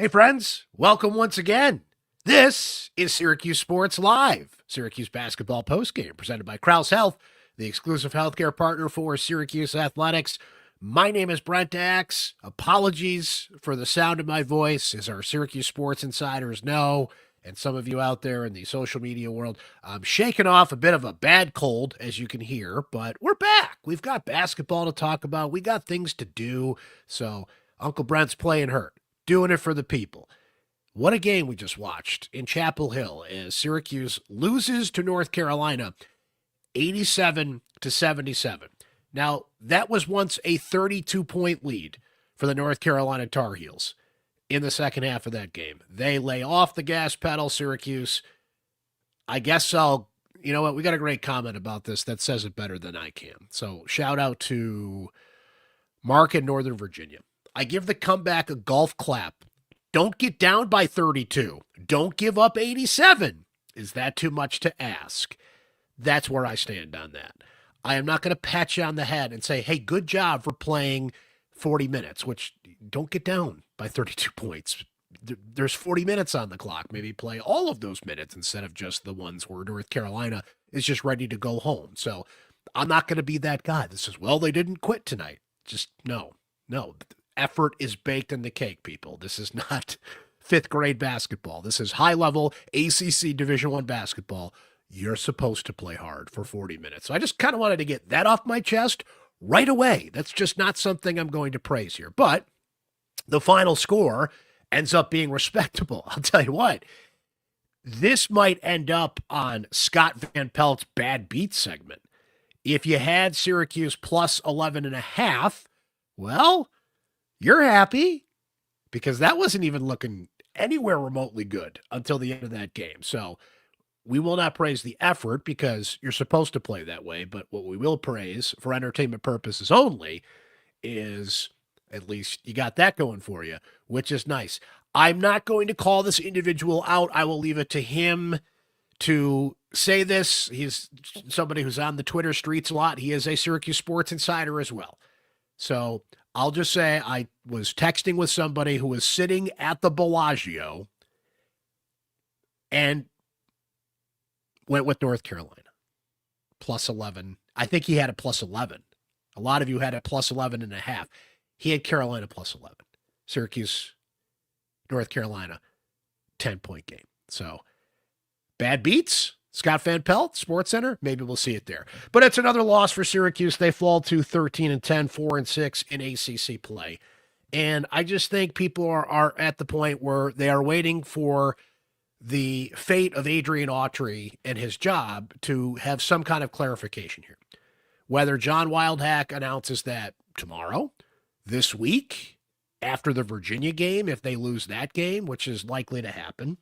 Hey, friends, welcome once again. This is Syracuse Sports Live, Syracuse basketball postgame, presented by Krause Health, the exclusive healthcare partner for Syracuse Athletics. My name is Brent Axe. Apologies for the sound of my voice, as our Syracuse Sports Insiders know, and some of you out there in the social media world. I'm shaking off a bit of a bad cold, as you can hear, but we're back. We've got basketball to talk about. We got things to do, so Uncle Brent's playing hurt. Doing it for the people. What a game we just watched in Chapel Hill as Syracuse loses to North Carolina 87-77. Now, that was once a 32-point lead for the North Carolina Tar Heels in the second half of that game. They lay off the gas pedal, Syracuse. I guess you know what, we got a great comment about this that says it better than I can. So shout out to Mark in Northern Virginia. I give the comeback a golf clap. Don't get down by 32. Don't give up 87. Is that too much to ask? That's where I stand on that. I am not going to pat you on the head and say, hey, good job for playing 40 minutes, which don't get down by 32 points. There's 40 minutes on the clock. Maybe play all of those minutes instead of just the ones where North Carolina is just ready to go home. So I'm not going to be that guy that says, well, they didn't quit tonight. Just no. Effort is baked in the cake, people. This is not fifth grade basketball. This is high level ACC Division I basketball. You're supposed to play hard for 40 minutes. So I just kind of wanted to get that off my chest right away. That's just not something I'm going to praise here. But the final score ends up being respectable. I'll tell you what, this might end up on Scott Van Pelt's Bad Beat segment. If you had Syracuse plus 11.5, well, you're happy because that wasn't even looking anywhere remotely good until the end of that game. So we will not praise the effort because you're supposed to play that way. But what we will praise for entertainment purposes only is at least you got that going for you, which is nice. I'm not going to call this individual out. I will leave it to him to say this. He's somebody who's on the Twitter streets a lot. He is a Syracuse Sports Insider as well. So I'll just say I was texting with somebody who was sitting at the Bellagio and went with North Carolina. Plus 11. I think he had a plus 11. A lot of you had a plus 11.5. He had Carolina plus 11. Syracuse, North Carolina, 10-point game. So, bad beats. Scott Van Pelt, Sports Center, maybe we'll see it there. But it's another loss for Syracuse. They fall to 13-10, 4-6 in ACC play. And I just think people are at the point where they are waiting for the fate of Adrian Autry and his job to have some kind of clarification here. Whether John Wildhack announces that tomorrow, this week, after the Virginia game, if they lose that game, which is likely to happen.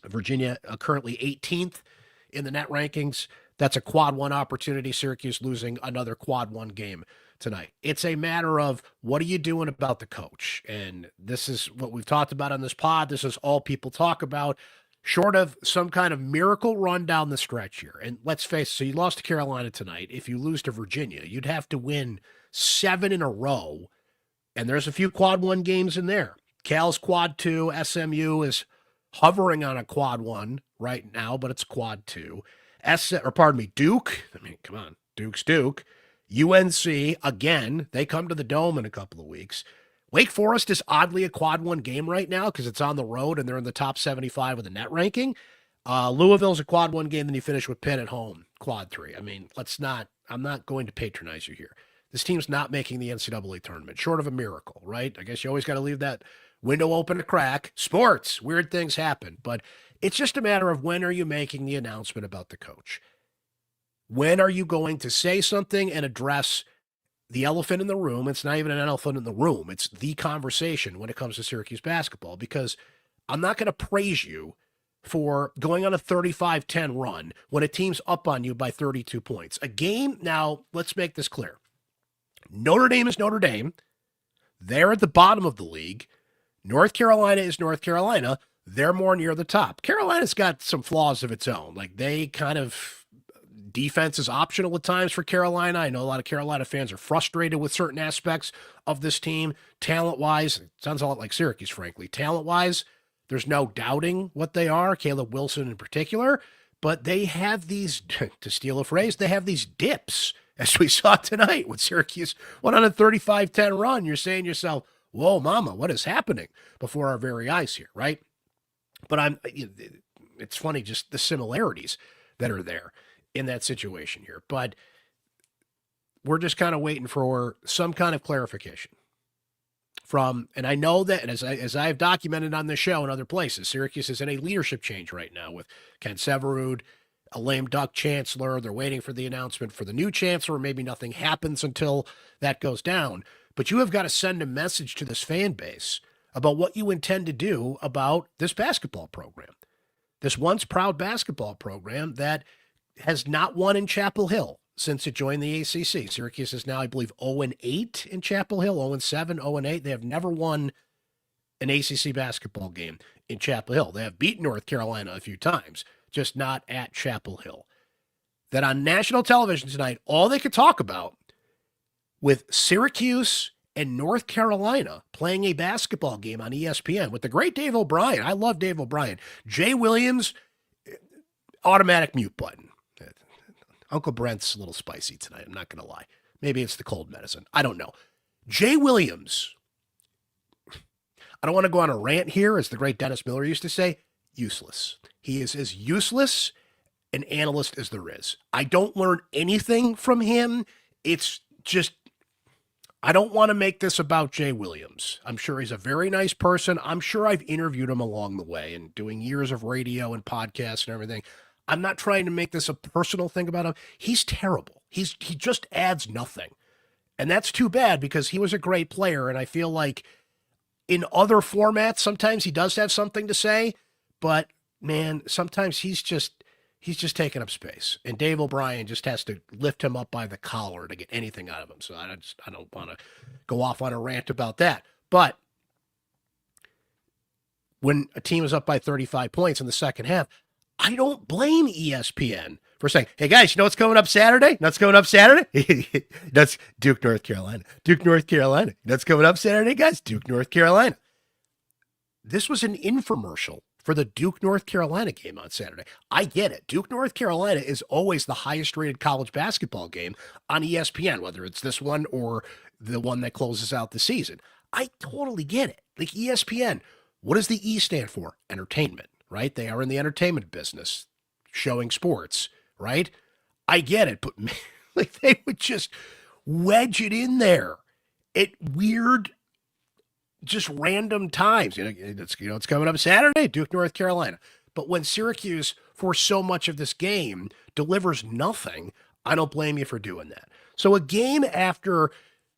Virginia currently 18th in the net rankings. That's a quad one opportunity. Syracuse losing another quad one game tonight. It's a matter of what are you doing about the coach? And this is what we've talked about on this pod. This is all people talk about, short of some kind of miracle run down the stretch here. And let's face it, so you lost to Carolina tonight. If you lose to Virginia, you'd have to win 7 in a row. And there's a few quad one games in there. Cal's quad 2, SMU is hovering on a quad 1 right now, but it's quad 2. Duke. I mean, come on. Duke's Duke. UNC, again, they come to the Dome in a couple of weeks. Wake Forest is oddly a quad 1 game right now because it's on the road and they're in the top 75 with the net ranking. Louisville's a quad 1 game, then you finish with Pitt at home, quad 3. I mean, I'm not going to patronize you here. This team's not making the NCAA tournament, short of a miracle, right? I guess you always got to leave that window open to crack. Sports, weird things happen, but it's just a matter of when are you making the announcement about the coach? When are you going to say something and address the elephant in the room? It's not even an elephant in the room. It's the conversation when it comes to Syracuse basketball, because I'm not going to praise you for going on a 35-10 run when a team's up on you by 32 points. A game, now, let's make this clear. Notre Dame is Notre Dame. They're at the bottom of the league. North Carolina is North Carolina. They're more near the top. Carolina's got some flaws of its own. Like, they kind of defense is optional at times for Carolina. I know a lot of Carolina fans are frustrated with certain aspects of this team. Talent-wise, it sounds a lot like Syracuse, frankly. Talent-wise, there's no doubting what they are, Caleb Wilson in particular, but they have these, to steal a phrase, they have these dips, as we saw tonight with Syracuse went on a 35-10 run. You're saying to yourself, whoa, mama, what is happening before our very eyes here, right? But it's funny, just the similarities that are there in that situation here. But we're just kind of waiting for some kind of clarification from, and I know that, and as I've documented on this show and other places, Syracuse is in a leadership change right now with Ken Severud, a lame duck chancellor. They're waiting for the announcement for the new chancellor. Maybe nothing happens until that goes down. But you have got to send a message to this fan base about what you intend to do about this basketball program. This once proud basketball program that has not won in Chapel Hill since it joined the ACC. Syracuse is now, I believe, 0-8 in Chapel Hill, 0-7, 0-8. They have never won an ACC basketball game in Chapel Hill. They have beaten North Carolina a few times, just not at Chapel Hill. That on national television tonight, all they could talk about with Syracuse and North Carolina playing a basketball game on ESPN with the great Dave O'Brien. I love Dave O'Brien. Jay Williams, automatic mute button. Uncle Brent's a little spicy tonight. I'm not going to lie. Maybe it's the cold medicine. I don't know. Jay Williams, I don't want to go on a rant here, as the great Dennis Miller used to say, useless. He is as useless an analyst as there is. I don't learn anything from him. It's just, I don't want to make this about Jay Williams. I'm sure he's a very nice person. I'm sure I've interviewed him along the way and doing years of radio and podcasts and everything. I'm not trying to make this a personal thing about him. He's terrible. He just adds nothing. And that's too bad, because he was a great player. And I feel like in other formats, sometimes he does have something to say, but man, sometimes he's just taking up space. And Dave O'Brien just has to lift him up by the collar to get anything out of him. So I don't want to go off on a rant about that. But when a team is up by 35 points in the second half, I don't blame ESPN for saying, hey guys, you know what's coming up Saturday? That's Duke, North Carolina. Duke, North Carolina. That's coming up Saturday, guys. Duke, North Carolina. This was an infomercial for the Duke, North Carolina game on Saturday. I get it. Duke, North Carolina is always the highest rated college basketball game on ESPN, whether it's this one or the one that closes out the season. I totally get it. Like ESPN, what does the E stand for? Entertainment, right? They are in the entertainment business, showing sports, right? I get it, but man, like they would just wedge it in there at weird, just random times. It's coming up Saturday, Duke, North Carolina. But when Syracuse, for so much of this game, delivers nothing, I don't blame you for doing that. So a game after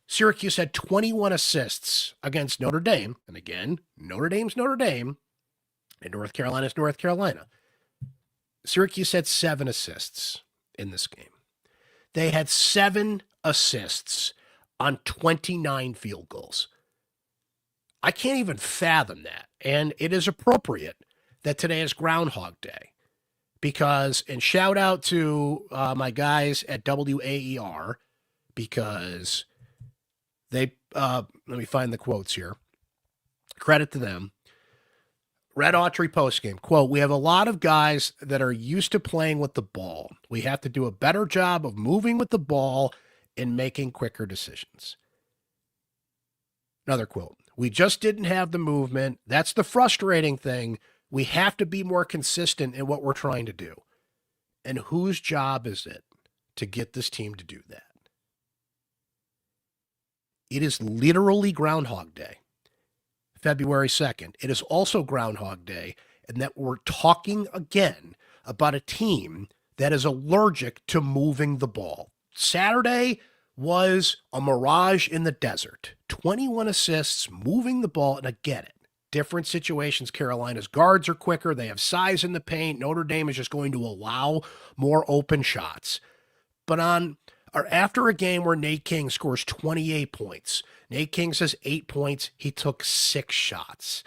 Syracuse had 21 assists against Notre Dame, and again, Notre Dame's Notre Dame, and North Carolina's North Carolina. Syracuse had 7 assists in this game. They had 7 assists on 29 field goals. I can't even fathom that. And it is appropriate that today is Groundhog Day, because, and shout out to my guys at WAER, because they, let me find the quotes here. Credit to them. Red Autry postgame, quote, we have a lot of guys that are used to playing with the ball. We have to do a better job of moving with the ball and making quicker decisions. Another quote, we just didn't have the movement. That's the frustrating thing. We have to be more consistent in what we're trying to do. And whose job is it to get this team to do that? It is literally Groundhog Day. February 2nd. It is also Groundhog Day, and that we're talking again about a team that is allergic to moving the ball. Saturday was a mirage in the desert. 21 assists, moving the ball, and I get it. Different situations. Carolina's guards are quicker. They have size in the paint. Notre Dame is just going to allow more open shots. But after a game where Nate King scores 28 points, Nate King says 8 points, he took 6 shots.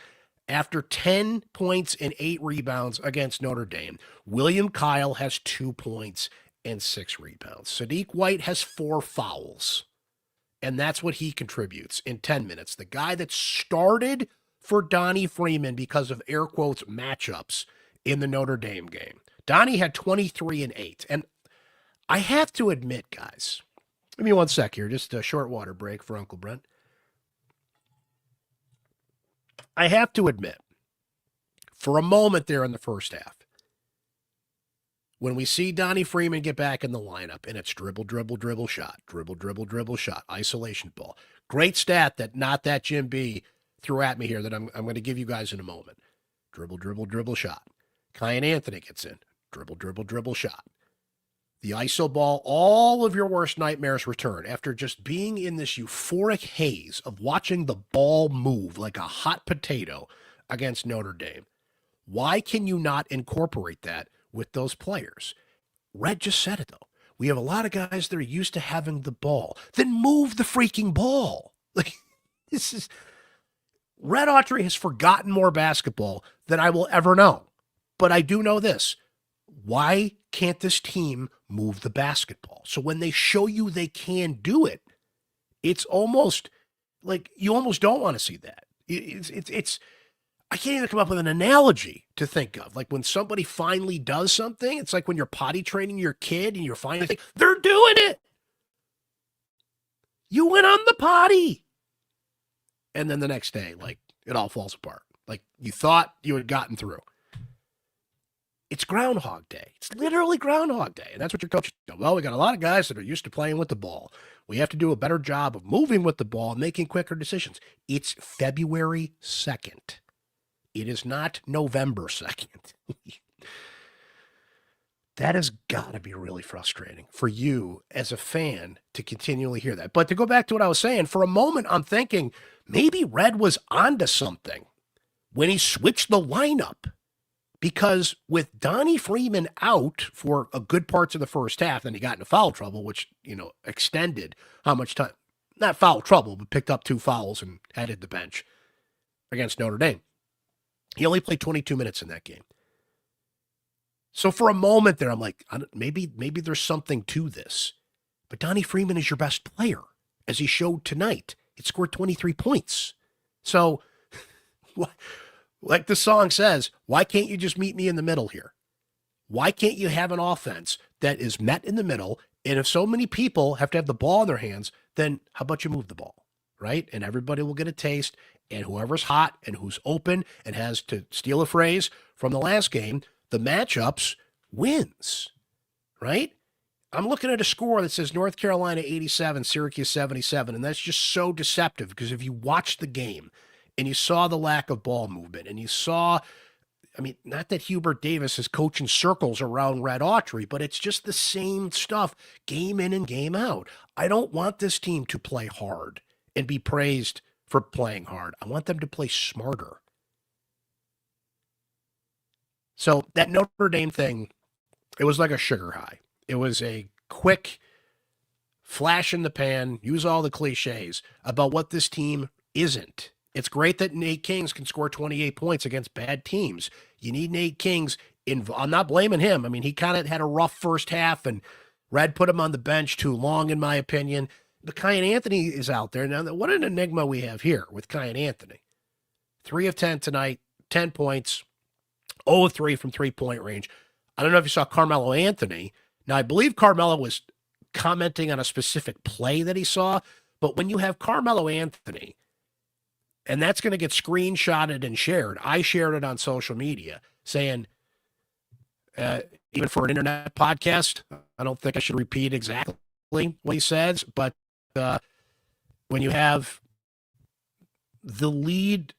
After 10 points and 8 rebounds against Notre Dame, William Kyle has 2 points and 6 rebounds. Sadiq White has 4 fouls, and that's what he contributes in 10 minutes. The guy that started for Donnie Freeman because of air quotes matchups in the Notre Dame game. Donnie had 23 and 8. And I have to admit, guys, give me 1 sec here, just a short water break for Uncle Brent. I have to admit, for a moment there in the first half, when we see Donnie Freeman get back in the lineup and it's dribble, dribble, dribble, shot, dribble, dribble, dribble, shot, isolation ball. Great stat that Not That Jim B threw at me here that I'm going to give you guys in a moment. Dribble, dribble, dribble, shot. Kyan Anthony gets in. Dribble, dribble, dribble, shot. The iso ball, all of your worst nightmares return after just being in this euphoric haze of watching the ball move like a hot potato against Notre Dame. Why can you not incorporate that with those players? Red just said it, though. We have a lot of guys that are used to having the ball. Then move the freaking ball. Like, this is... Red Autry has forgotten more basketball than I will ever know. But I do know this. Why can't this team move the basketball? So when they show you they can do it, it's almost like you almost don't want to see that. It's I can't even come up with an analogy to think of. Like when somebody finally does something, it's like when you're potty training your kid and you're finally like, they're doing it. You went on the potty. And then the next day, like, it all falls apart. Like, you thought you had gotten through. It's Groundhog Day. It's literally Groundhog Day. And that's what your coach does. Well, we got a lot of guys that are used to playing with the ball. We have to do a better job of moving with the ball and making quicker decisions. It's February 2nd. It is not November 2nd. That has got to be really frustrating for you as a fan to continually hear that. But to go back to what I was saying, for a moment, I'm thinking maybe Red was onto something when he switched the lineup. Because with Donnie Freeman out for a good parts of the first half, then he got into foul trouble, which, extended how much time, not foul trouble, but picked up 2 fouls and headed the bench against Notre Dame. He only played 22 minutes in that game. So for a moment there, I'm like, maybe there's something to this. But Donnie Freeman is your best player, as he showed tonight. It scored 23 points. So, like the song says, why can't you just meet me in the middle here? Why can't you have an offense that is met in the middle? And if so many people have to have the ball in their hands, then how about you move the ball, right? And everybody will get a taste. And whoever's hot and who's open and has, to steal a phrase from the last game, the matchups wins, right? I'm looking at a score that says North Carolina 87, Syracuse 77, and that's just so deceptive because if you watch the game and you saw the lack of ball movement and you saw, not that Hubert Davis is coaching circles around Red Autry, but it's just the same stuff game in and game out. I don't want this team to play hard and be praised for playing hard. I want them to play smarter. So that Notre Dame thing, it was like a sugar high. It was a quick flash in the pan, use all the cliches about what this team isn't. It's great that Nate Kings can score 28 points against bad teams. You need Nate Kings. I'm not blaming him. He kind of had a rough first half, and Red put him on the bench too long, in my opinion. But Kyan Anthony is out there. Now, what an enigma we have here with Kyan Anthony. 3 of 10 tonight, 10 points. 0 of 3 from three-point range. I don't know if you saw Carmelo Anthony. Now, I believe Carmelo was commenting on a specific play that he saw, but when you have Carmelo Anthony, and that's going to get screenshotted and shared. I shared it on social media saying, even for an internet podcast, I don't think I should repeat exactly what he says, but when you have the lead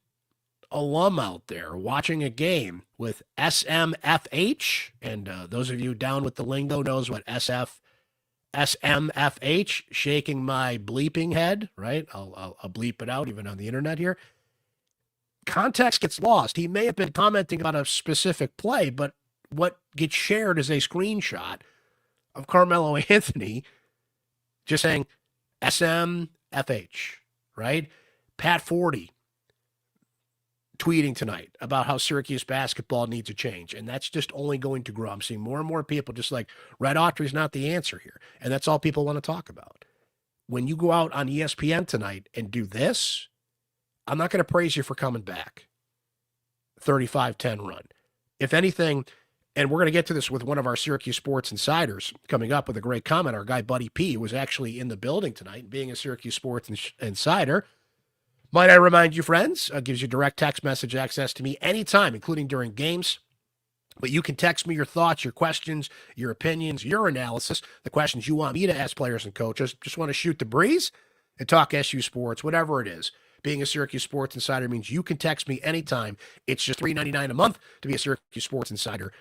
alum out there watching a game with SMFH, and those of you down with the lingo knows what SMFH, shaking my bleeping head, right? I'll bleep it out even on the internet here. Context gets lost. He may have been commenting on a specific play, but what gets shared is a screenshot of Carmelo Anthony just saying SMFH, right? Pat 40 tweeting tonight about how Syracuse basketball needs a change, and that's just only going to grow. I'm seeing more and more people just like, Red Autry's not the answer here, and that's all people want to talk about. When you go out on ESPN tonight and do this, I'm not going to praise you for coming back. 35-10 run. If anything, and we're going to get to this with one of our Syracuse Sports Insiders coming up with a great comment. Our guy Buddy P was actually in the building tonight, being a Syracuse Sports Insider. Might I remind you, friends, gives you direct text message access to me anytime, including during games. But you can text me your thoughts, your questions, your opinions, your analysis, the questions you want me to ask players and coaches. Just want to shoot the breeze and talk SU sports, whatever it is. Being a Syracuse Sports Insider means you can text me anytime. It's just $3.99 a month to be a Syracuse Sports Insider.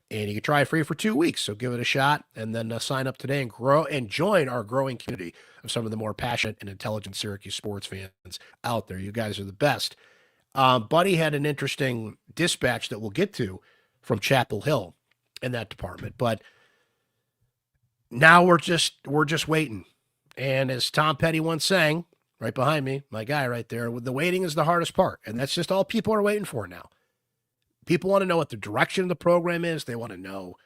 And you can try it free for 2 weeks. So give it a shot and then sign up today and grow and join our growing community of some of the more passionate and intelligent Syracuse sports fans out there. You guys are the best. Buddy had an interesting dispatch that we'll get to from Chapel Hill in that department. But now we're just waiting. And as Tom Petty once sang, right behind me, my guy right there, the waiting is the hardest part. And that's just all people are waiting for now. People want to know what the direction of the program is. They want to know,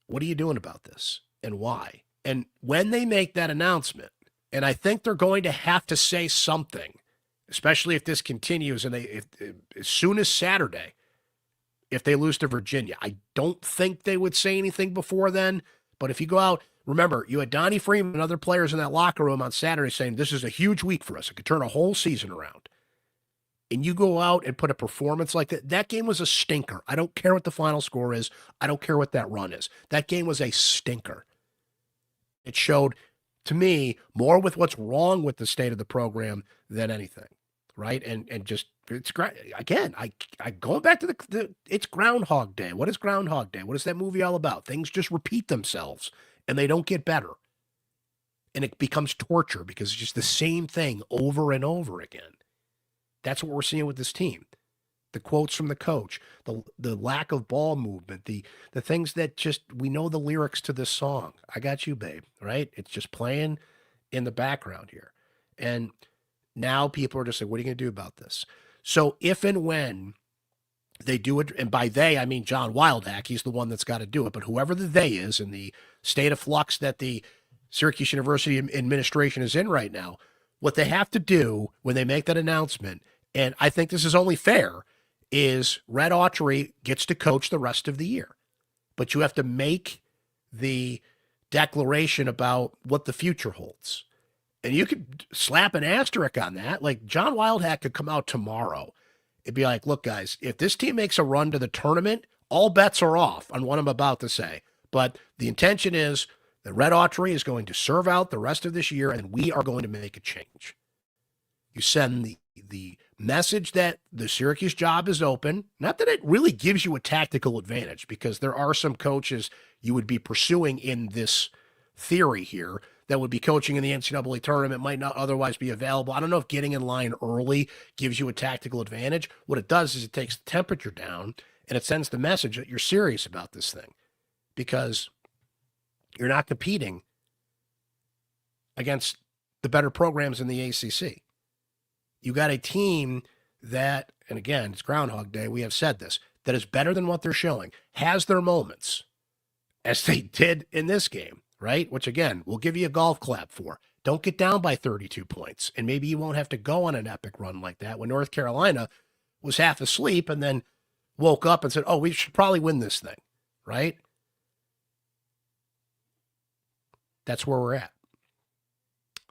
what are you doing about this and why? And when they make that announcement, and I think they're going to have to say something, especially if this continues and as soon as Saturday, if they lose to Virginia. I don't think they would say anything before then, but if you go out, remember, you had Donnie Freeman and other players in that locker room on Saturday saying, this is a huge week for us. It could turn a whole season around. And you go out and put a performance like that. That game was a stinker. I don't care what the final score is. I don't care what that run is. That game was a stinker. It showed, to me, more with what's wrong with the state of the program than anything, right? And just, it's great. Again, I going back to it's Groundhog Day. What is Groundhog Day? What is that movie all about? Things just repeat themselves, and they don't get better. And it becomes torture because it's just the same thing over and over again. That's what we're seeing with this team. The quotes from the coach, the lack of ball movement, the things that just, we know the lyrics to this song. I got you, babe, right? It's just playing in the background here. And now people are just like, what are you going to do about this? So if and when they do it, and by they, I mean John Wildhack, he's the one that's got to do it, but whoever the they is in the state of flux that the Syracuse University administration is in right now, what they have to do when they make that announcement, and I think this is only fair, is Red Autry gets to coach the rest of the year. But you have to make the declaration about what the future holds. And you could slap an asterisk on that. Like John Wildhack could come out tomorrow. It'd be like, look, guys, if this team makes a run to the tournament, all bets are off on what I'm about to say. But the intention is that Red Autry is going to serve out the rest of this year, and we are going to make a change. You send the message that the Syracuse job is open. Not that it really gives you a tactical advantage, because there are some coaches you would be pursuing in this theory here that would be coaching in the NCAA tournament, might not otherwise be available. I don't know if getting in line early gives you a tactical advantage. What it does is it takes the temperature down, and it sends the message that you're serious about this thing, because you're not competing against the better programs in the ACC. You got a team that, and again, it's Groundhog Day, we have said this, that is better than what they're showing, has their moments, as they did in this game, right? Which, again, we'll give you a golf clap for. Don't get down by 32 points, and maybe you won't have to go on an epic run like that when North Carolina was half asleep and then woke up and said, oh, we should probably win this thing, right? That's where we're at.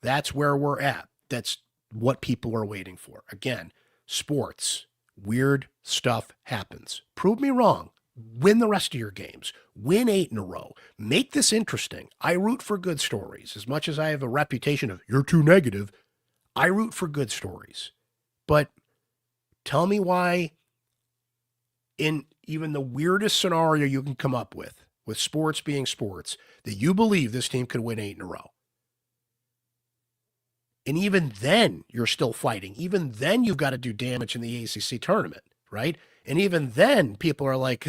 That's where we're at. That's what people are waiting for. Again, sports, weird stuff happens. Prove me wrong. Win the rest of your games. Win 8 in a row. Make this interesting. I root for good stories. As much as I have a reputation of, you're too negative, I root for good stories. But tell me why, in even the weirdest scenario you can come up with sports being sports, that you believe this team could win 8 in a row. And even then, you're still fighting. Even then, you've got to do damage in the ACC tournament, right? And even then, people are like,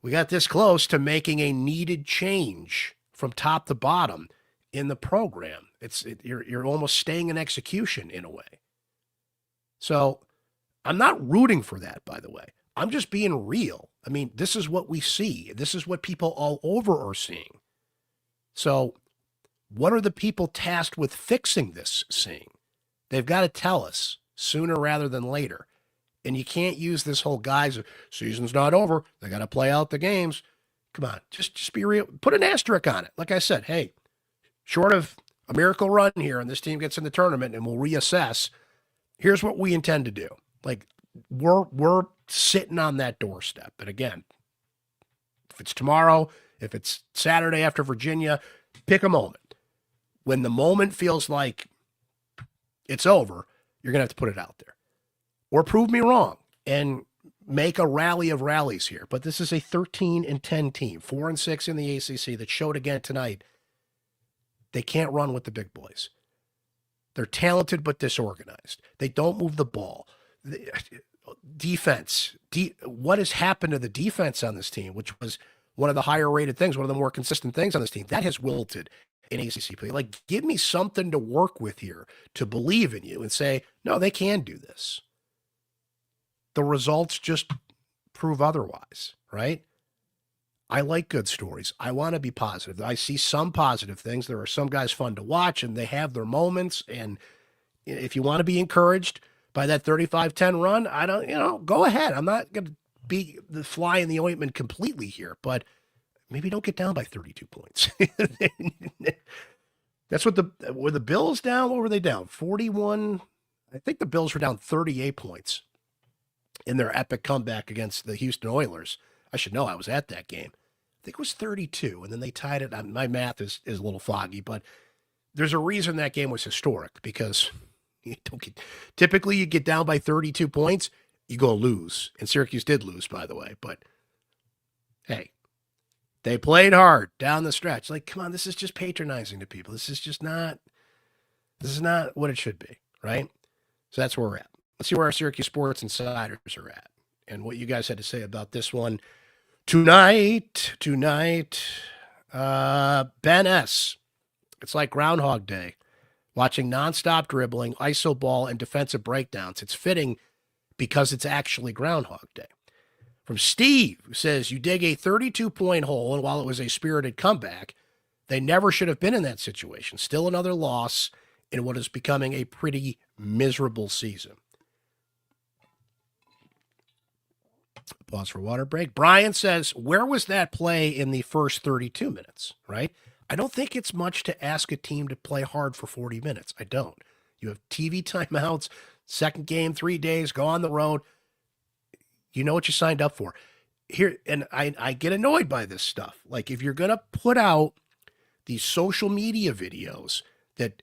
we got this close to making a needed change from top to bottom in the program. You're almost staying in execution in a way. So I'm not rooting for that, by the way. I'm just being real. I mean, this is what we see. This is what people all over are seeing. So what are the people tasked with fixing this seeing? They've got to tell us sooner rather than later. And you can't use this whole guise, season's not over. They got to play out the games. Come on, just be real. Put an asterisk on it. Like I said, hey, short of a miracle run here and this team gets in the tournament and we'll reassess, here's what we intend to do. Like, we're sitting on that doorstep. And again, if it's tomorrow, if it's Saturday after Virginia, pick a moment. When the moment feels like it's over, you're going to have to put it out there. Or prove me wrong and make a rally of rallies here. But this is a 13-10 team, 4-6 in the ACC that showed again tonight they can't run with the big boys. They're talented but disorganized. They don't move the ball. Defense. What has happened to the defense on this team, which was one of the higher rated things, one of the more consistent things on this team, that has wilted in ACC play. Like, give me something to work with here to believe in you and say, no, they can do this. The results just prove otherwise, right? I like good stories. I want to be positive. I see some positive things. There are some guys fun to watch, and they have their moments. And if you want to be encouraged by that 35-10 run, I don't, go ahead. I'm not going to be the fly in the ointment completely here, but maybe don't get down by 32 points. That's what were the Bills down? What were they down? 41. I think the Bills were down 38 points in their epic comeback against the Houston Oilers. I should know, I was at that game. I think it was 32, and then they tied it. My math is a little foggy, but there's a reason that game was historic, because typically you get down by 32 points, you go lose. And Syracuse did lose, by the way, but hey, they played hard down the stretch. Like, come on, this is just patronizing to people. This is not what it should be, right? So that's where we're at. Let's see where our Syracuse Sports Insiders are at and what you guys had to say about this one tonight. Ben S. It's like Groundhog Day, watching nonstop dribbling, iso ball, and defensive breakdowns. It's fitting because it's actually Groundhog Day. From Steve, who says, you dig a 32-point hole, and while it was a spirited comeback, they never should have been in that situation. Still another loss in what is becoming a pretty miserable season. Pause for water break. Brian says, where was that play in the first 32 minutes, right? I don't think it's much to ask a team to play hard for 40 minutes. I don't. You have TV timeouts, second game, 3 days, go on the road. You know what you signed up for. Here, and I get annoyed by this stuff. Like, if you're going to put out these social media videos that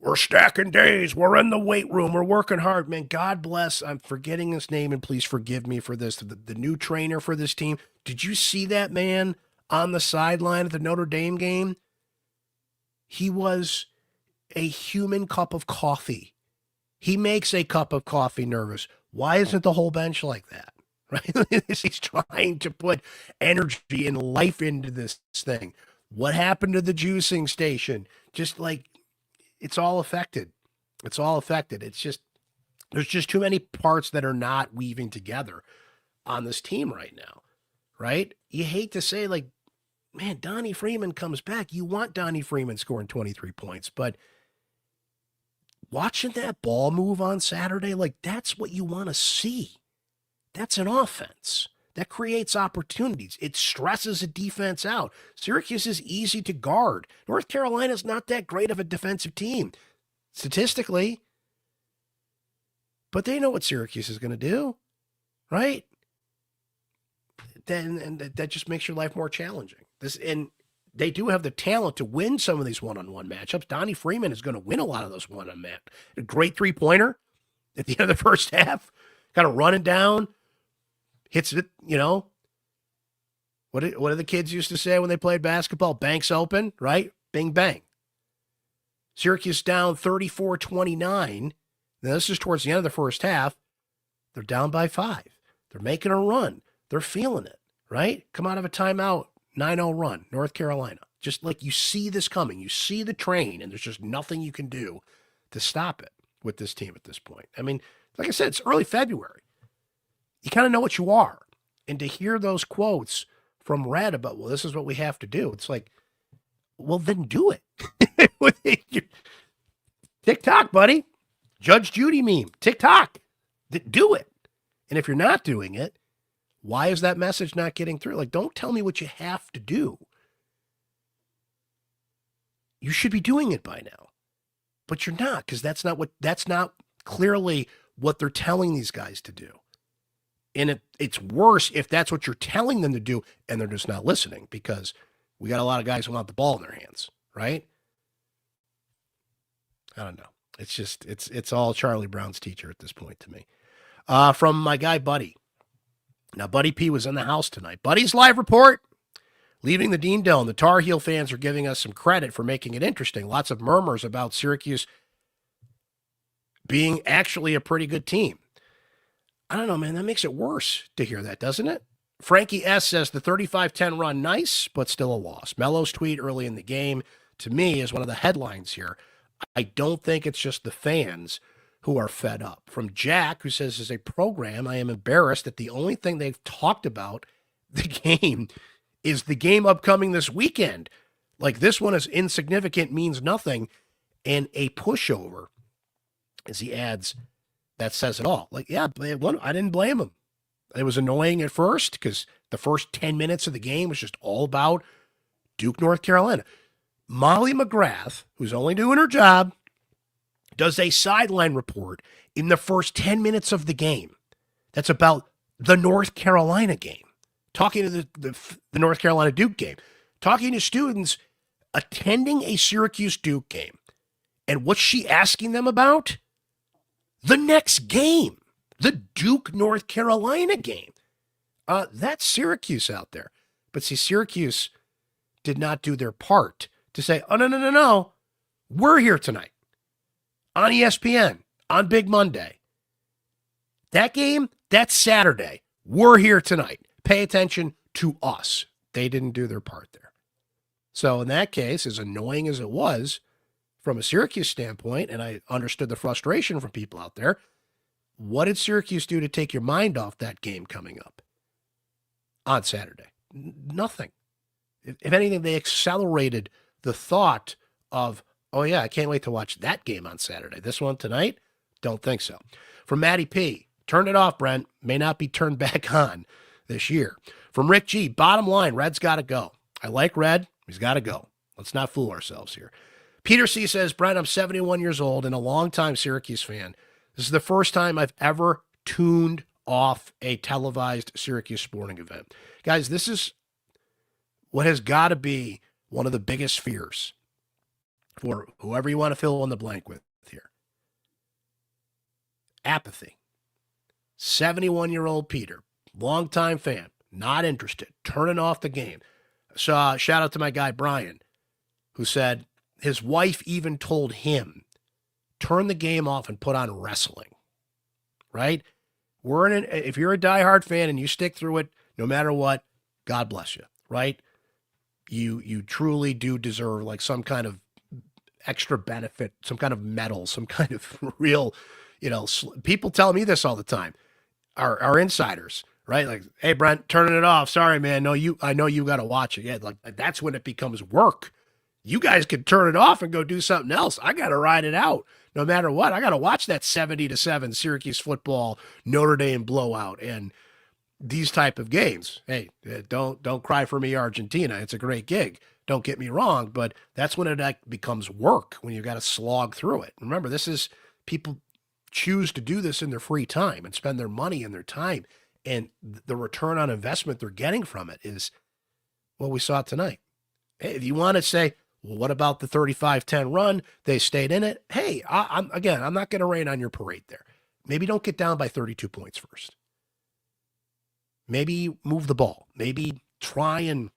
we're stacking days, we're in the weight room, we're working hard, man, God bless. I'm forgetting his name, and please forgive me for this. The new trainer for this team. Did you see that man on the sideline at the Notre Dame game? He was a human cup of coffee. He makes a cup of coffee nervous. Why isn't the whole bench like that? Right? He's trying to put energy and life into this thing. What happened to the juicing station? Just like, it's all affected. It's all affected. It's just, there's just too many parts that are not weaving together on this team right now, right? You hate to say, like, man, Donnie Freeman comes back. You want Donnie Freeman scoring 23 points, but watching that ball move on Saturday, like, that's what you want to see. That's an offense. That creates opportunities. It stresses a defense out. Syracuse is easy to guard. North Carolina's not that great of a defensive team, statistically. But they know what Syracuse is going to do, right? And that just makes your life more challenging. And they do have the talent to win some of these one-on-one matchups. Donnie Freeman is going to win a lot of those one-on-one matchups. A great three-pointer at the end of the first half. Kind of running down. Hits it, What do the kids used to say when they played basketball? Banks open, right? Bing, bang. Syracuse down 34-29. Now, this is towards the end of the first half. They're down by 5. They're making a run. They're feeling it, right? Come out of a timeout, 9-0 run, North Carolina. Just like, you see this coming. You see the train, and there's just nothing you can do to stop it with this team at this point. I mean, Like I said, it's early February. You kind of know what you are. And to hear those quotes from Red about, well, this is what we have to do. It's like, well, then do it. TikTok, buddy. Judge Judy meme. TikTok. Do it. And if you're not doing it, why is that message not getting through? Like, don't tell me what you have to do. You should be doing it by now. But you're not, because that's not clearly what they're telling these guys to do. And it's worse if that's what you're telling them to do and they're just not listening, because we got a lot of guys who want the ball in their hands, right? I don't know. It's just, it's all Charlie Brown's teacher at this point to me. From my guy, Buddy. Now, Buddy P was in the house tonight. Buddy's live report. Leaving the Dean Dome, the Tar Heel fans are giving us some credit for making it interesting. Lots of murmurs about Syracuse being actually a pretty good team. I don't know, man. That makes it worse to hear that, doesn't it? Frankie S. says the 35-10 run, nice, but still a loss. Mello's tweet early in the game, to me, is one of the headlines here. I don't think it's just the fans who are fed up. From Jack, who says, as a program, I am embarrassed that the only thing they've talked about the game is the game upcoming this weekend. Like, this one is insignificant, means nothing, and a pushover, as he adds, that says it all. Like, yeah, I didn't blame him. It was annoying at first because the first 10 minutes of the game was just all about Duke, North Carolina. Molly McGrath, who's only doing her job, does a sideline report in the first 10 minutes of the game that's about the North Carolina game, talking to the North Carolina Duke game, talking to students attending a Syracuse Duke game. And what's she asking them about? The next game, the Duke, North Carolina game. That's Syracuse out there. But see, Syracuse did not do their part to say, oh, no. We're here tonight on ESPN on Big Monday. That game, that's Saturday. We're here tonight. Pay attention to us. They didn't do their part there. So in that case, as annoying as it was from a Syracuse standpoint, and I understood the frustration from people out there, what did Syracuse do to take your mind off that game coming up on Saturday? Nothing. If anything, they accelerated the thought of, oh yeah, I can't wait to watch that game on Saturday. This one tonight? Don't think so. From Matty P, turn it off, Brent. May not be turned back on this year. From Rick G, bottom line, Red's got to go. I like Red. He's got to go. Let's not fool ourselves here. Peter C says, Brent, I'm 71 years old and a longtime Syracuse fan. This is the first time I've ever tuned off a televised Syracuse sporting event. Guys, this is what has got to be one of the biggest fears for whoever you want to fill in the blank with here. Apathy. 71-year-old Peter, longtime fan, not interested, turning off the game. So shout out to my guy Brian, who said his wife even told him, turn the game off and put on wrestling, right? If you're a diehard fan and you stick through it, no matter what, God bless you, right? You truly do deserve like some kind of extra benefit, some kind of medal, some kind of real, people tell me this all the time. Our insiders, right? Like, hey, Brent, turning it off. Sorry, man. I know you got to watch it. Yeah, like that's when it becomes work. You guys can turn it off and go do something else. I got to ride it out no matter what. I got to watch that 70-7 Syracuse football Notre Dame blowout and these type of games. Hey, don't cry for me, Argentina. It's a great gig. Don't get me wrong, but that's when it becomes work, when you got to slog through it. Remember, this is people choose to do this in their free time and spend their money and their time, and the return on investment they're getting from it is what we saw tonight. Hey, if you want to say, well, what about the 35-10 run? They stayed in it. Hey, I'm not going to rain on your parade there. Maybe don't get down by 32 points first. Maybe move the ball. Maybe try and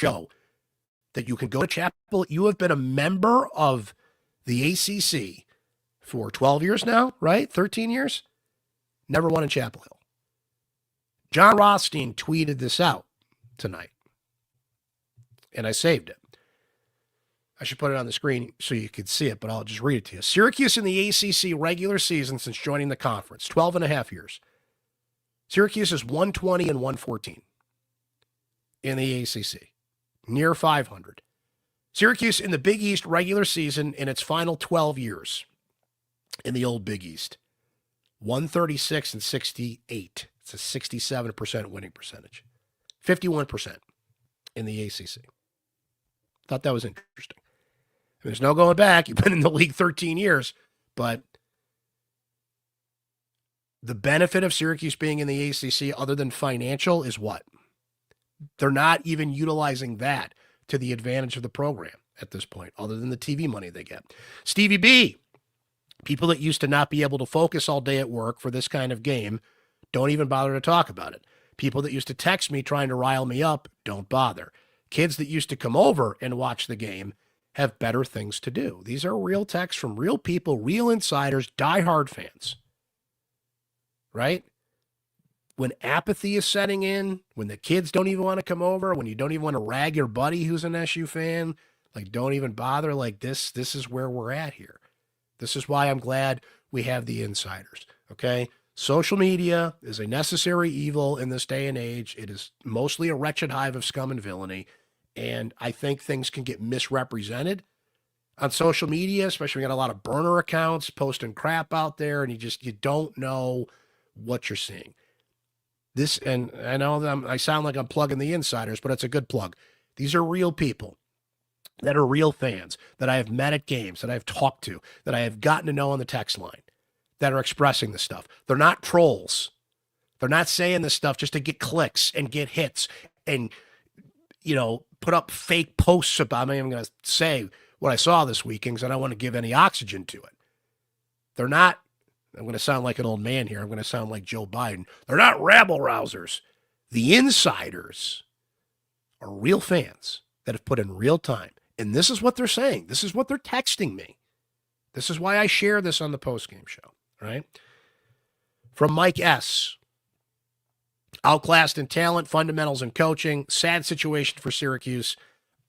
show that you can go to Chapel. You have been a member of the ACC for 12 years now, right? 13 years? Never won in Chapel Hill. John Rothstein tweeted this out tonight, and I saved it. I should put it on the screen so you could see it, but I'll just read it to you. Syracuse in the ACC regular season since joining the conference, 12 and a half years. Syracuse is 120 and 114 in the ACC, near 500. Syracuse in the Big East regular season in its final 12 years in the old Big East, 136 and 68. It's a 67% winning percentage, 51% in the ACC. Thought that was interesting. There's no going back. You've been in the league 13 years, but the benefit of Syracuse being in the ACC other than financial is what? They're not even utilizing that to the advantage of the program at this point, other than the TV money they get. Stevie B, people that used to not be able to focus all day at work for this kind of game don't even bother to talk about it. People that used to text me trying to rile me up don't bother. Kids that used to come over and watch the game have better things to do. These are real texts from real people, real insiders, diehard fans. Right? When apathy is setting in, when the kids don't even want to come over, when you don't even want to rag your buddy who's an SU fan, like don't even bother, like this is where we're at here. This is why I'm glad we have the insiders, okay? Social media is a necessary evil in this day and age. It is mostly a wretched hive of scum and villainy, and I think things can get misrepresented on social media, especially when you got a lot of burner accounts posting crap out there, and you don't know what you're seeing. This, and I know that I sound like I'm plugging the insiders, but it's a good plug. These are real people that are real fans that I have met at games, that I've talked to, that I have gotten to know on the text line, that are expressing this stuff. They're not trolls. They're not saying this stuff just to get clicks and get hits and, put up fake posts about. I'm not even going to say what I saw this weekend because I don't want to give any oxygen to it. They're not. I'm going to sound like an old man here. I'm going to sound like Joe Biden. They're not rabble-rousers. The insiders are real fans that have put in real time. And this is what they're saying. This is what they're texting me. This is why I share this on the postgame show, right? From Mike S. Outclassed in talent, fundamentals, and coaching. Sad situation for Syracuse.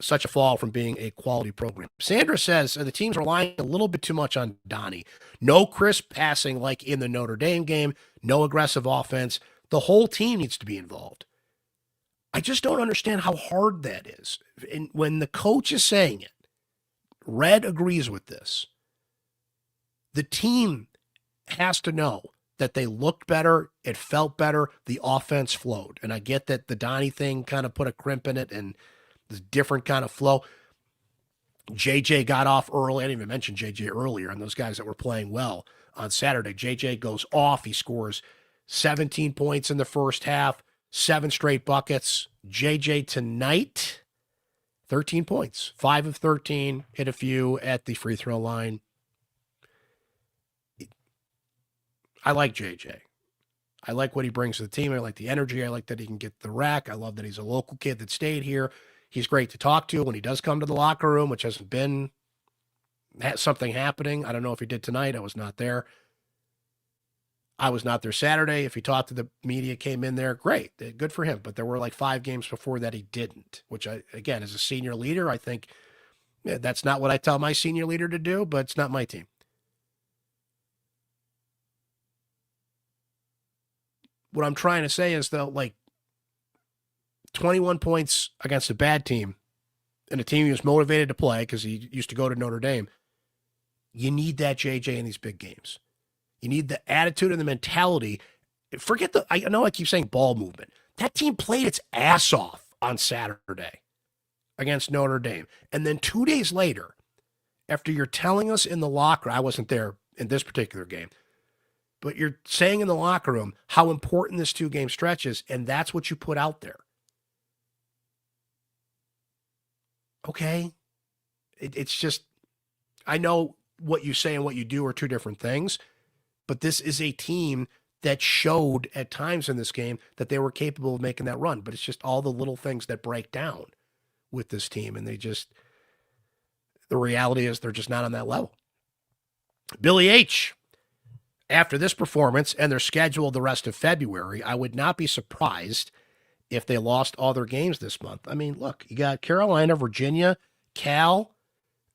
Such a fall from being a quality program. Sandra says the team's relying a little bit too much on Donnie. No crisp passing like in the Notre Dame game. No aggressive offense. The whole team needs to be involved. I just don't understand how hard that is. And when the coach is saying it, Red agrees with this. The team has to know that they looked better, it felt better, the offense flowed. And I get that the Donnie thing kind of put a crimp in it and this different kind of flow. JJ got off early. I didn't even mention JJ earlier, and those guys that were playing well on Saturday. JJ goes off. He scores 17 points in the first half, 7 straight buckets. JJ tonight, 13 points, 5 of 13, hit a few at the free throw line. I like JJ. I like what he brings to the team. I like the energy. I like that he can get the rack. I love that he's a local kid that stayed here. He's great to talk to when he does come to the locker room, which hasn't been something happening. I don't know if he did tonight. I was not there. I was not there Saturday. If he talked to the media, came in there, great. Good for him. But there were like 5 games before that he didn't, which, again, as a senior leader, I think that's not what I tell my senior leader to do, but it's not my team. What I'm trying to say is, though, like 21 points against a bad team and a team he was motivated to play because he used to go to Notre Dame, you need that JJ in these big games. You need the attitude and the mentality. Forget I know I keep saying ball movement. That team played its ass off on Saturday against Notre Dame. And then 2 days later, after you're telling us in the locker, I wasn't there in this particular game, but you're saying in the locker room how important this 2-game stretch is, and that's what you put out there. Okay. It's just, I know what you say and what you do are 2 different things, but this is a team that showed at times in this game that they were capable of making that run, but it's just all the little things that break down with this team, and the reality is they're just not on that level. Billy H., after this performance and their schedule the rest of February, I would not be surprised if they lost all their games this month. I mean, look, you got Carolina, Virginia, Cal,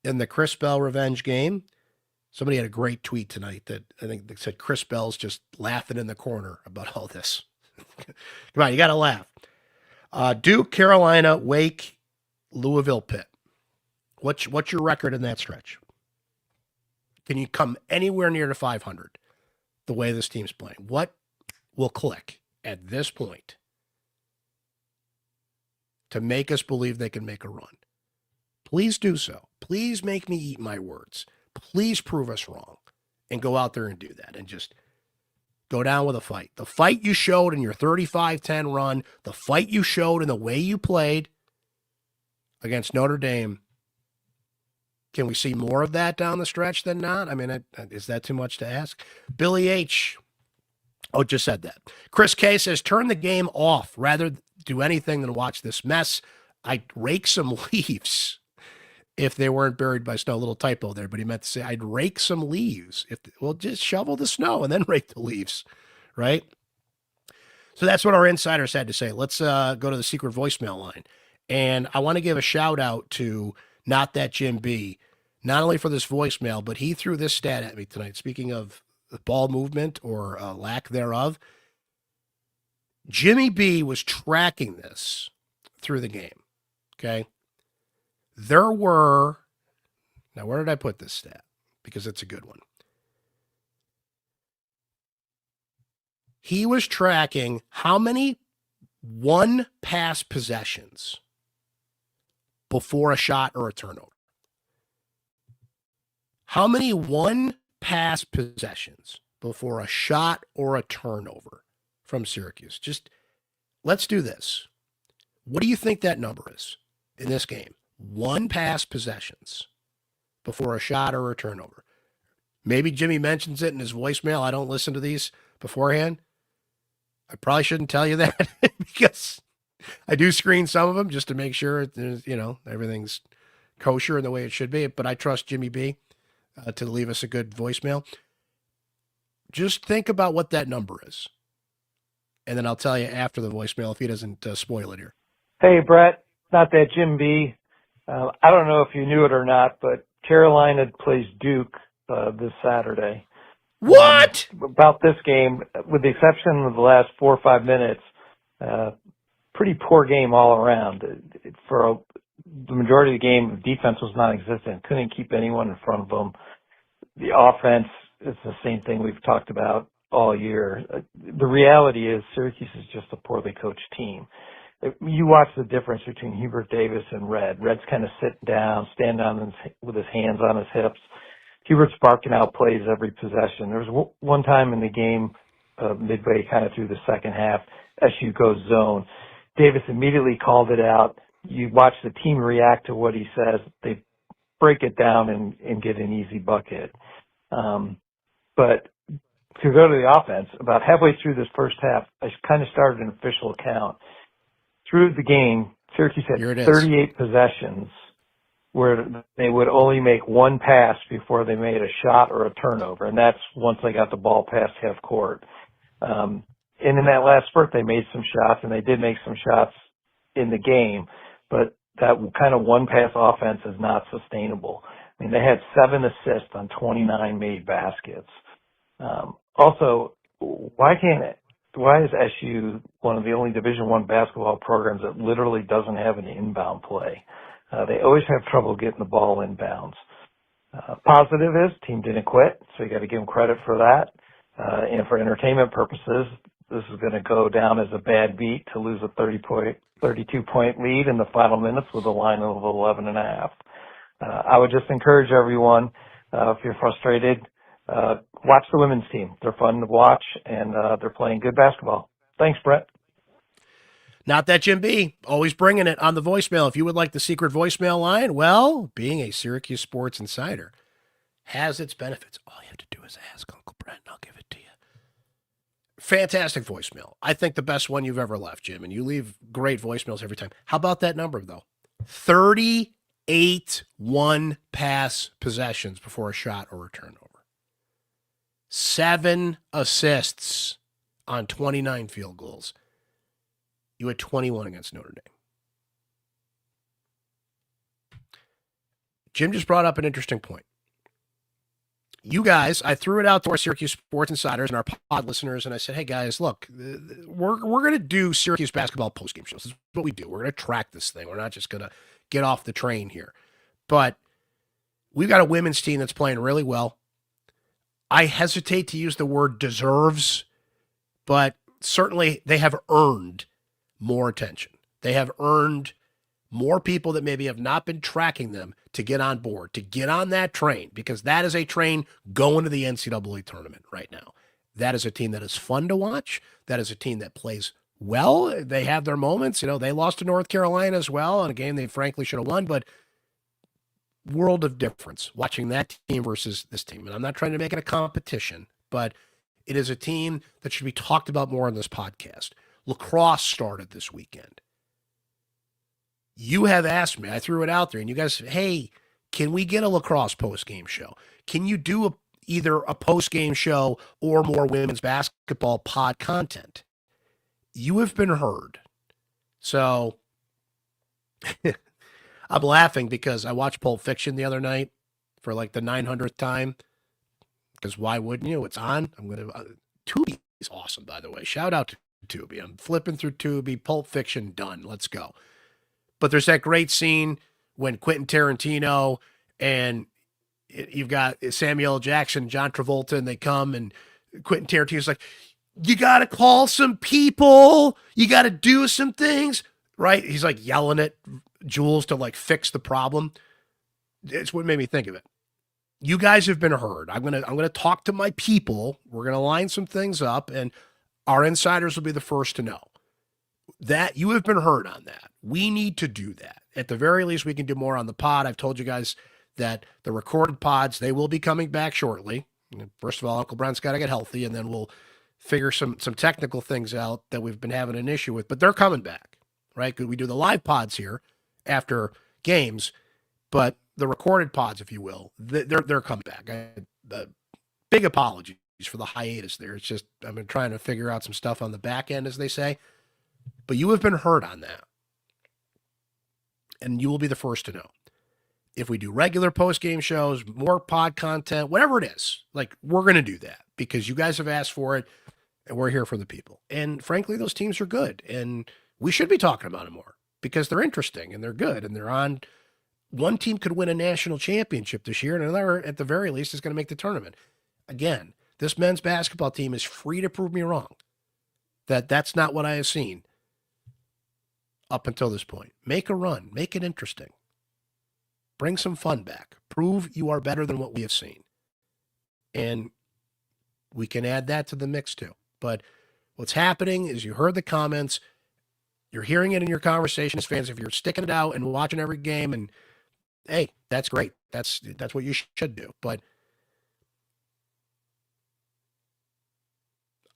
in the Chris Bell revenge game. Somebody had a great tweet tonight that I think they said Chris Bell's just laughing in the corner about all this. Come on, you got to laugh. Duke, Carolina, Wake, Louisville, Pitt. What's your record in that stretch? Can you come anywhere near to 500 the way this team's playing? What will click at this point to make us believe they can make a run? Please do so. Please make me eat my words. Please prove us wrong and go out there and do that and just go down with a fight. The fight you showed in your 35-10 run, the fight you showed in the way you played against Notre Dame. Can we see more of that down the stretch than not? I mean, is that too much to ask? Billy H. Oh, just said that. Chris K says, turn the game off. Rather do anything than watch this mess. I'd rake some leaves if they weren't buried by snow. A little typo there, but he meant to say I'd rake some leaves. Well, just shovel the snow and then rake the leaves, right? So that's what our insiders had to say. Let's go to the secret voicemail line. And I want to give a shout out to Not That Jim B, not only for this voicemail, but he threw this stat at me tonight. Speaking of ball movement or lack thereof, Jimmy B was tracking this through the game. Okay. There were, now where did I put this stat? Because it's a good one. He was tracking how many one pass possessions before a shot or a turnover. How many one pass possessions before a shot or a turnover from Syracuse? Just let's do this. What do you think that number is in this game? One pass possessions before a shot or a turnover. Maybe Jimmy mentions it in his voicemail. I don't listen to these beforehand. I probably shouldn't tell you that because I do screen some of them just to make sure everything's kosher in the way it should be. But I trust Jimmy B to leave us a good voicemail. Just think about what that number is. And then I'll tell you after the voicemail if he doesn't spoil it here. Hey, Brett. Not That Jim B. I don't know if you knew it or not, but Carolina plays Duke this Saturday. What? About this game, with the exception of the last 4 or 5 minutes, pretty poor game all around. For the majority of the game, the defense was non-existent. Couldn't keep anyone in front of them. The offense is the same thing we've talked about all year. The reality is Syracuse is just a poorly coached team. You watch the difference between Hubert Davis and Red. Red's kind of sitting down, standing down with his hands on his hips. Hubert's barking out plays every possession. There was one time in the game, midway kind of through the second half, SU goes zone. Davis immediately called it out. You watch the team react to what he says. They break it down and get an easy bucket. But to go to the offense, about halfway through this first half, I kind of started an official count. Through the game, Syracuse had 38 possessions where they would only make one pass before they made a shot or a turnover, and that's once they got the ball past half court. And in that last spurt, they made some shots, and they did make some shots in the game, but that kind of one-pass offense is not sustainable. I mean, they had 7 assists on 29 made baskets. Also, why is SU one of the only Division I basketball programs that literally doesn't have an inbound play? They always have trouble getting the ball inbounds. Positive is team didn't quit, so you got to give them credit for that. And for entertainment purposes, this is going to go down as a bad beat to lose a 32-point lead in the final minutes with a line of 11.5. I would just encourage everyone, if you're frustrated, watch the women's team. They're fun to watch, and they're playing good basketball. Thanks, Brett. Not That Jim B, always bringing it on the voicemail. If you would like the secret voicemail line, well, being a Syracuse Sports Insider has its benefits. All you have to do is ask Uncle Brent, and I'll give it to you. Fantastic voicemail. I think the best one you've ever left, Jim, and you leave great voicemails every time. How about that number, though? 38 one-pass possessions before a shot or a turnover. 7 assists on 29 field goals. You had 21 against Notre Dame. Jim just brought up an interesting point. You guys, I threw it out to our Syracuse Sports Insiders and our pod listeners, and I said, hey, guys, look, we're going to do Syracuse basketball postgame shows. This is what we do. We're going to track this thing. We're not just going to get off the train here. But we've got a women's team that's playing really well. I hesitate to use the word deserves, but certainly they have earned more attention. They have earned more people that maybe have not been tracking them to get on board, to get on that train, because that is a train going to the NCAA tournament right now. That is a team that is fun to watch. That is a team that plays well. They have their moments. They lost to North Carolina as well in a game they frankly should have won, but world of difference watching that team versus this team. And I'm not trying to make it a competition, but it is a team that should be talked about more on this podcast. Lacrosse started this weekend. You have asked me, I threw it out there, and you guys said, hey, can we get a lacrosse post-game show? Can you do either a post-game show or more women's basketball pod content? You have been heard. So I'm laughing because I watched Pulp Fiction the other night for like the 900th time. Because why wouldn't you? It's on. Tubi is awesome, by the way. Shout out to Tubi. I'm flipping through Tubi. Pulp Fiction done. Let's go. But there's that great scene when Quentin Tarantino and you've got Samuel L. Jackson, John Travolta, and they come, and Quentin Tarantino's like, you got to call some people. You got to do some things, right? He's like yelling at Jules to like fix the problem. It's what made me think of it. You guys have been heard. I'm gonna talk to my people. We're gonna line some things up, and our insiders will be the first to know. That you have been heard on that. We need to do that. At the very least, we can do more on the pod. I've told you guys that the recorded pods, they will be coming back shortly. First of all, Uncle Brent's got to get healthy, and then we'll figure some technical things out that we've been having an issue with. But they're coming back, right? We do the live pods here after games, but the recorded pods, if you will, they're coming back. Big apologies for the hiatus there. It's just I've been trying to figure out some stuff on the back end, as they say. But you have been heard on that. And you will be the first to know. If we do regular post-game shows, more pod content, whatever it is, like we're going to do that because you guys have asked for it and we're here for the people. And frankly, those teams are good. And we should be talking about them more because they're interesting and they're good and they're on. One team could win a national championship this year and another, at the very least, is going to make the tournament. Again, this men's basketball team is free to prove me wrong. That's not what I have seen up until this point. Make a run. Make it interesting. Bring some fun back. Prove you are better than what we have seen. And we can add that to the mix too. But what's happening is you heard the comments. You're hearing it in your conversation as fans. If you're sticking it out and watching every game, and hey, that's great. That's what you should do. But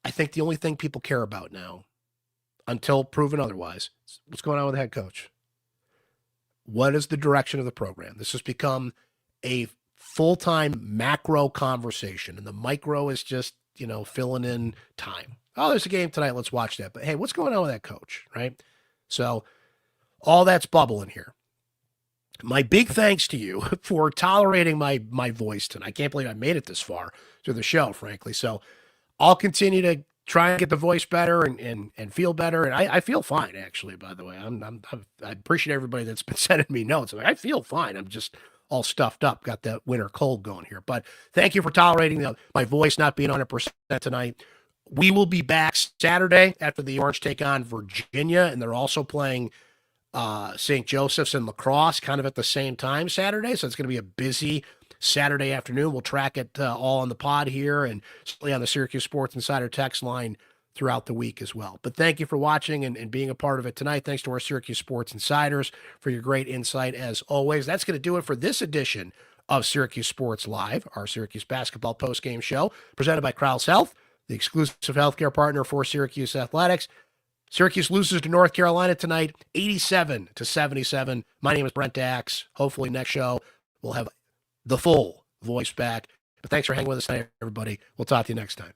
I think the only thing people care about now, until proven otherwise, is what's going on with the head coach. What is the direction of the program? This has become a full-time macro conversation, and the micro is just, filling in time. Oh, there's a game tonight. Let's watch that. But hey, what's going on with that coach, right? So all that's bubbling here. My big thanks to you for tolerating my voice tonight. I can't believe I made it this far through the show, frankly. So I'll continue to try and get the voice better and feel better. And I feel fine, actually, by the way. I appreciate everybody that's been sending me notes. I feel fine. I'm just all stuffed up, got that winter cold going here. But thank you for tolerating my voice not being 100% tonight. We will be back Saturday after the Orange take on Virginia, and they're also playing St. Joseph's and lacrosse kind of at the same time Saturday. So it's going to be a busy Saturday afternoon. We'll track it all on the pod here and certainly on the Syracuse Sports Insider text line throughout the week as well. But thank you for watching and being a part of it tonight. Thanks to our Syracuse Sports Insiders for your great insight as always. That's going to do it for this edition of Syracuse Sports Live, our Syracuse basketball postgame show presented by Krause Health, the exclusive healthcare partner for Syracuse Athletics. Syracuse loses to North Carolina tonight, 87-77. My name is Brent Axe. Hopefully next show we'll have the full voice back. But thanks for hanging with us tonight, everybody. We'll talk to you next time.